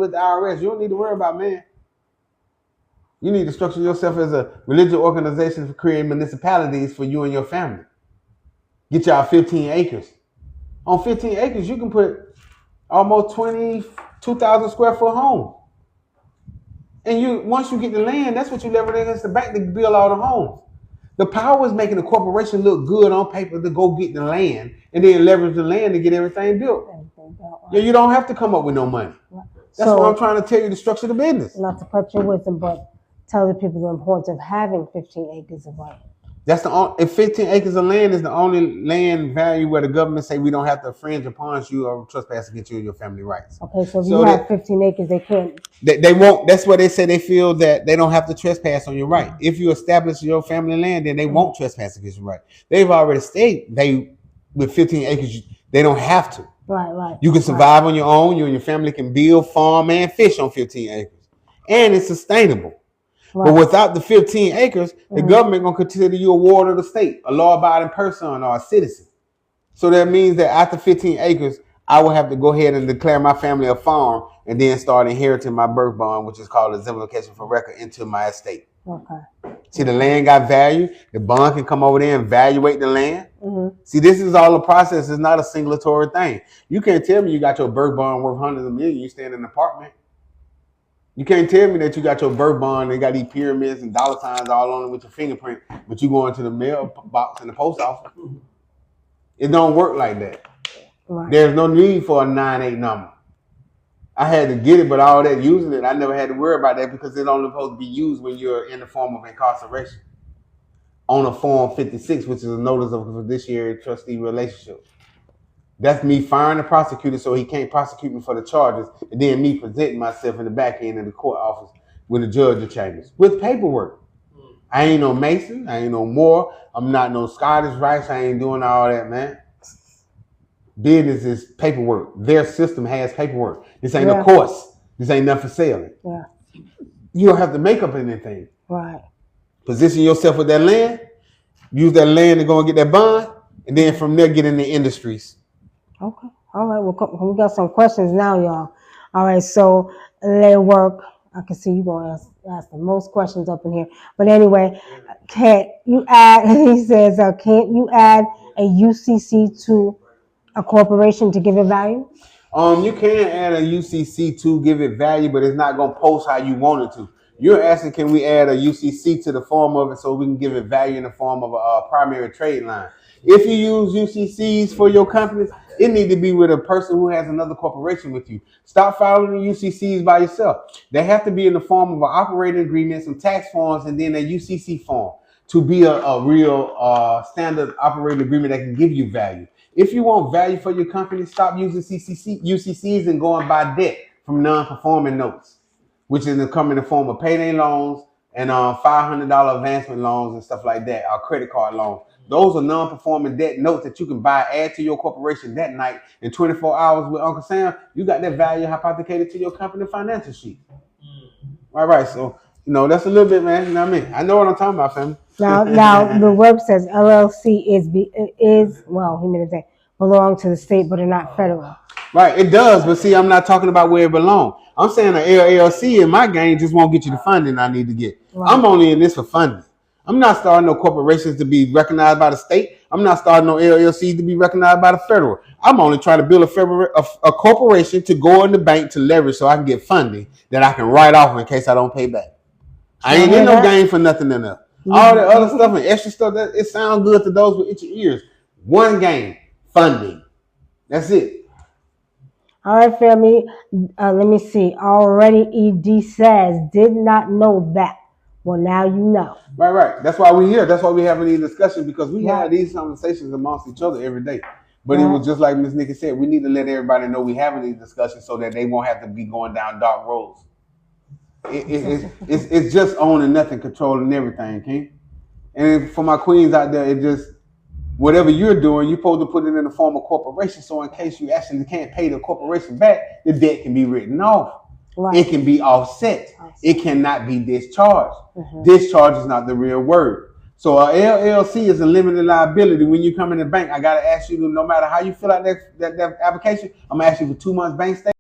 with the IRS. You don't need to worry about man. You need to structure yourself as a religious organization for creating municipalities for you and your family. Get y'all 15 acres. On 15 acres, you can put almost 22,000 square foot home. And once you get the land, that's what you leverage against the bank to build all the homes. The power is making the corporation look good on paper to go get the land and then leverage the land to get everything built. Yeah, you don't have to come up with no money. That's what I'm trying to tell you to structure the business. Not to cut your wisdom, but tell the people the importance of having 15 acres of land. That's the only, if 15 acres of land is the only land value where the government say we don't have to infringe upon you or trespass against you and your family rights. Okay, so if you have 15 acres, they can't. They won't. That's what they say. They feel that they don't have to trespass on your right. If you establish your family land, then they won't trespass against your right. They've already stated with 15 acres, they don't have to. Right. You can survive on your own. You and your family can build, farm, and fish on 15 acres. And it's sustainable. Right. But without the 15 acres, the government going to consider you a ward of the state, a law-abiding person or a citizen. So that means that after 15 acres, I will have to go ahead and declare my family a farm and then start inheriting my birth bond, which is called a exemplification for record, into my estate. Okay. See, the land got value. The bond can come over there and evaluate the land. See, this is all a process. It's not a singulatory thing. You can't tell me you got your birth bond worth hundreds of millions. You stay in an apartment. You can't tell me that you got your birth bond, they got these pyramids and dollar signs all on it with your fingerprint, but you go into the mailbox in the post office. It don't work like that. Right. There's no need for a 98 number. I had to get it, but all that using it, I never had to worry about that because it's only supposed to be used when you're in the form of incarceration. On a Form 56, which is a notice of fiduciary trustee relationship. That's me firing the prosecutor so he can't prosecute me for the charges, and then me presenting myself in the back end of the court office with the judge of chambers with paperwork. I ain't no Mason, I ain't no Moore, I'm not no Scottish Rice, I ain't doing all that, man. Business is paperwork. Their system has paperwork. This ain't a course. This ain't nothing for selling. Yeah. You don't have to make up anything. Right. Position yourself with that land, use that land to go and get that bond, and then from there get in the industries. Okay. All right. Well, we got some questions now, y'all. All right. So let work. I can see you going to ask the most questions up in here. But anyway, can't you add, he says, can't you add a UCC to a corporation to give it value? You can add a UCC to give it value, but it's not going to post how you want it to. You're asking, can we add a UCC to the form of it so we can give it value in the form of a primary trade line? If you use UCCs for your companies, it needs to be with a person who has another corporation with you. Stop filing the UCCs by yourself. They have to be in the form of an operating agreement, some tax forms, and then a UCC form to be a real standard operating agreement that can give you value. If you want value for your company, stop using UCCs and go and buy debt from non-performing notes, which is come in the form of payday loans and $500 advancement loans and stuff like that, or credit card loans. Those are non-performing debt notes that you can buy, add to your corporation that night. In 24 hours with Uncle Sam, you got that value hypothecated to your company financial sheet. All right, so, that's a little bit, man. You know what I mean? I know what I'm talking about, family. Now the web says LLC is well, he meant to say belong to the state, but they're not federal. Right, it does, but see, I'm not talking about where it belongs. I'm saying an LLC in my game just won't get you the funding I need to get. Right. I'm only in this for funding. I'm not starting no corporations to be recognized by the state. I'm not starting no LLCs to be recognized by the federal. I'm only trying to build a corporation to go in the bank to leverage so I can get funding that I can write off in case I don't pay back. I ain't in no game for nothing enough. All the other stuff and extra stuff, it sounds good to those with itchy ears. One game, funding. That's it. All right, family. Let me see. Already ED says, did not know that. Well, now you know. Right. That's why we're here. That's why we're having these discussions, because we have these conversations amongst each other every day. But it was just like Ms. Nikki said, we need to let everybody know we're having these discussions so that they won't have to be going down dark roads. It's just owning nothing, controlling everything, King. And for my queens out there, it just, whatever you're doing, you're supposed to put it in the form of corporation. So in case you actually can't pay the corporation back, the debt can be written off. Right. It can be offset. It cannot be discharged. Discharge is not the real word. So a LLC is a limited liability. When you come in the bank, I got to ask you, no matter how you fill out that application, I'm going to ask you for 2 months bank statement.